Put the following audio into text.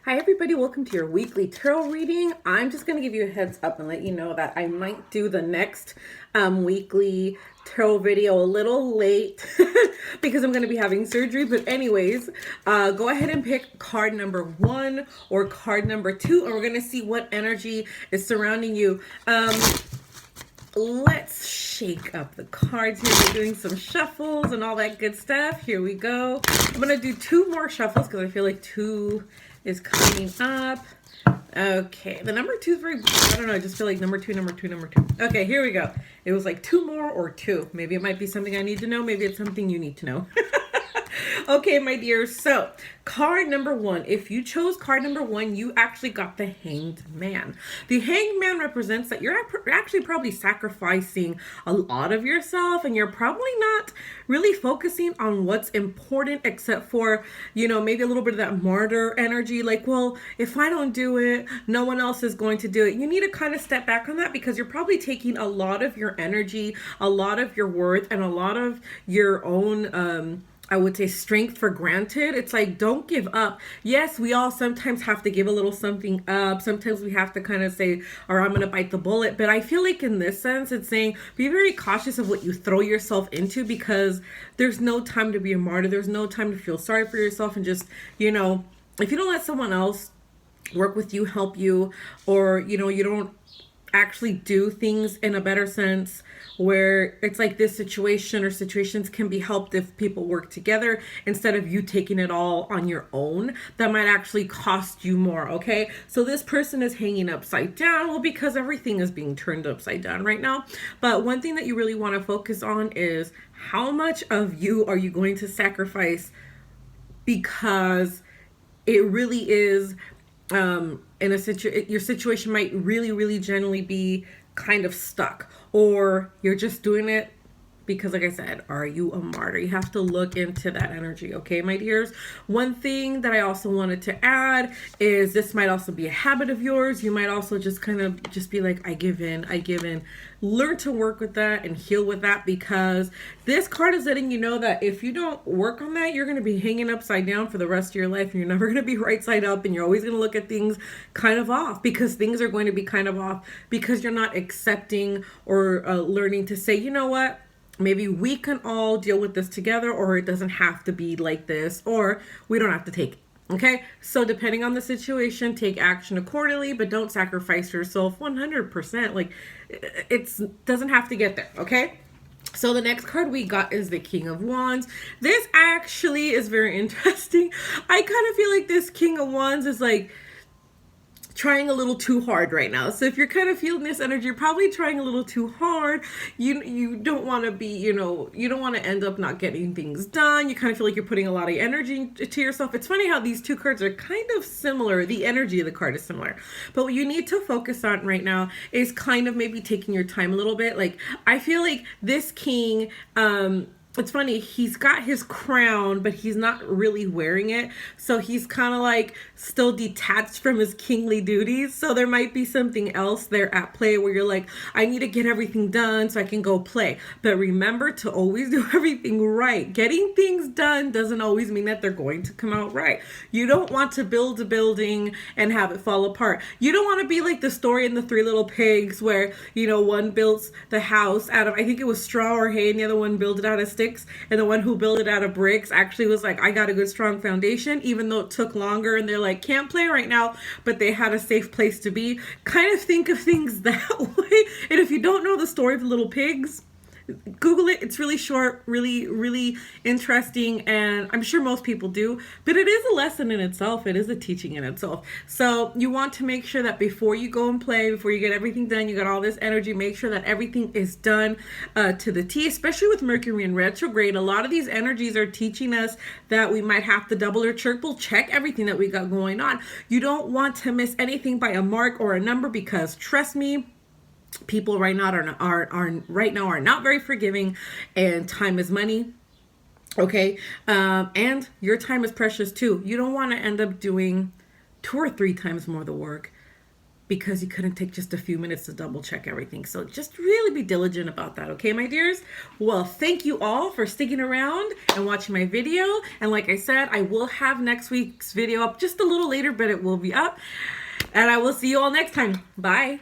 Hi everybody, welcome to your weekly tarot reading. I'm just going to give you a heads up and let you know that I might do the next weekly tarot video a little late because I'm going to be having surgery. But anyways, go ahead and pick card number 1 or card number 2 and we're going to see what energy is surrounding you. Let's shake up the cards here. We're doing some shuffles and all that good stuff. Here we go. I'm going to do 2 more shuffles because I feel like 2 is coming up. Okay, the number 2 is very, I don't know, I just feel like number 2. Okay, here we go. It was like 2 more or 2. Maybe it might be something I need to know. Maybe it's something you need to know. Okay, my dears. So, card number 1. If you chose card number 1, you actually got the Hanged Man. The Hanged Man represents that you're actually probably sacrificing a lot of yourself, and you're probably not really focusing on what's important except for, maybe a little bit of that martyr energy. Like, well, if I don't do it, no one else is going to do it. You need to kind of step back on that because you're probably taking a lot of your energy, a lot of your worth, and a lot of your own, I would say, strength for granted. It's like, don't give up. Yes, we all sometimes have to give a little something up. Sometimes we have to kind of say, or I'm going to bite the bullet. But I feel like in this sense, it's saying be very cautious of what you throw yourself into because there's no time to be a martyr. There's no time to feel sorry for yourself and just, if you don't let someone else work with you, help you, or, you don't actually do things in a better sense where it's like this situation or situations can be helped if people work together instead of you taking it all on your own. That might actually cost you more. Okay, so this person is hanging upside down, well, because everything is being turned upside down right now. But one thing that you really want to focus on is how much of you are you going to sacrifice, because it really is in your situation might really generally be kind of stuck, or you're just doing it because, like I said, are you a martyr? You have to look into that energy, okay, my dears? One thing that I also wanted to add is this might also be a habit of yours. You might also just kind of just be like, I give in. Learn to work with that and heal with that, because this card is letting you know that if you don't work on that, you're going to be hanging upside down for the rest of your life, and you're never going to be right side up, and you're always going to look at things kind of off, because things are going to be kind of off because you're not accepting or learning to say, you know what? Maybe we can all deal with this together, or it doesn't have to be like this, or we don't have to take it. Okay, so depending on the situation, take action accordingly, but don't sacrifice yourself 100%. Like, it doesn't have to get there, okay? So the next card we got is the King of Wands. This actually is very interesting. I kind of feel like this King of Wands is like trying a little too hard right now. So if you're kind of feeling this energy, you're probably trying a little too hard. You don't want to be, you don't want to end up not getting things done. You kind of feel like you're putting a lot of energy to yourself. It's funny how these 2 cards are kind of similar. The energy of the card is similar. But what you need to focus on right now is kind of maybe taking your time a little bit. Like, I feel like this king, it's funny, he's got his crown, but he's not really wearing it. So he's kind of like still detached from his kingly duties. So there might be something else there at play where you're like, I need to get everything done so I can go play. But remember to always do everything right. Getting things done doesn't always mean that they're going to come out right. You don't want to build a building and have it fall apart. You don't want to be like the story in the 3 Little Pigs where, one builds the house out of, I think it was straw or hay, and the other one built it out of sticks, and the one who built it out of bricks actually was like, I got a good strong foundation, even though it took longer, and they're like, can't play right now, but they had a safe place to be. Kind of think of things that way. And if you don't know the story of the little pigs, Google it. It's really short, really interesting, and I'm sure most people do, but it is a lesson in itself. It is a teaching in itself. So you want to make sure that before you go and play, before you get everything done, you got all this energy, make sure that everything is done to the T, especially with Mercury in retrograde. A lot of these energies are teaching us that we might have to double or triple check everything that we got going on. You don't want to miss anything by a mark or a number, because trust me, people right now are not very forgiving, and time is money. Okay, and your time is precious too. You don't want to end up doing 2 or 3 times more the work because you couldn't take just a few minutes to double check everything. So just really be diligent about that, okay, my dears? Well, thank you all for sticking around and watching my video. And like I said, I will have next week's video up just a little later, but it will be up. And I will see you all next time. Bye.